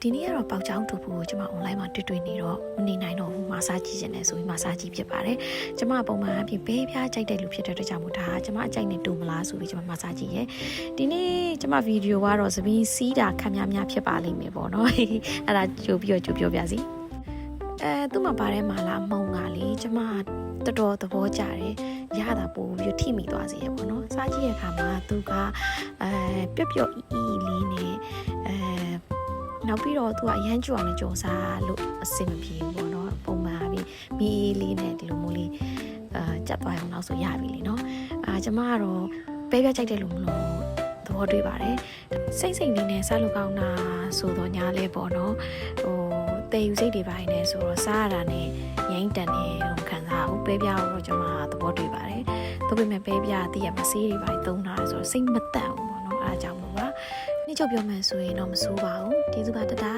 ဒီနေ့ကတော့ပေါက်ချောင်းတူဖို့ကျွန်မ online မှာတွေ့နေတော့မနေနိုင်တော့ဘူးမာဆာကြည့်နေတယ်ဆိုပြီးမာဆာကြည့်ဖြစ်ပါတယ်ကျွန်မပုံမှန်အပြင်ဘေးပြားကြိုက်တဲ့လူဖြစ်တဲ့အတွက်ကြောင့်မို့ဒါကျွန်မအကြိုက်နဲ့တူမလားဆိုပြီးကျွန်မမာဆာကြည့်ရဲ့ဒီနေ့ကျွန်မဗီဒီယိုကတော့သပင်းစီးတာခက်များများဖြစ်ပါလိမ့်မယ်ပေါ့နော်အဲ့ဒါကြိုပြီးတော့ပြောပြစီသူ့မှာပါတယ်မာလာမုံကလေကျွန်မတော်တော်သဘောကျတယ်ရတာပို့ပြီးထိမိသွားစေရပေါ့နော်စားကြည့်ရခါမှာသူကပျော့ပျော့အီလေးနဲ့နောက်ပြီးတော့သူကအရန်ကြွအောင်လည်းကြော်စားလို့အဆင်မပြေဘူးပေါ့နော်ပုံမှန်ပြီးမီးလေးနဲ့ဒီလိုမျိုးလေးကြက်သွားအောင်လောက်ဆိုရပြီလေနော်ကျမကတော့ပဲပြကြိုက်တယ်လို့မလို့သဘောတွေ့ပါတယ်စိတ်လေးနဲ့စားလို့ကောင်းတာဆိုတော့ညာလဲပေါ့နော်တေယူစိတ်တွေပိုင်းနဲ့ဆိုတော့စားရတာနဲ့ရိုင်းတန်နေတော့ခံစားဘူးပဲပြတော့ကျမသဘောတွေ့ပါတယ်ဒါပေမဲ့ပဲပြသိရမဆေးတွေပိုင်းသုံးထားဆိုတော့စိတ်မတန့်ဘူးပေါ့နော်အားကြောင့်လို့ပါနေ့ချုပ်ပြောမှဆိုရင်တော့မဆိုးပါဘူးကျေးဇူးပါတတာ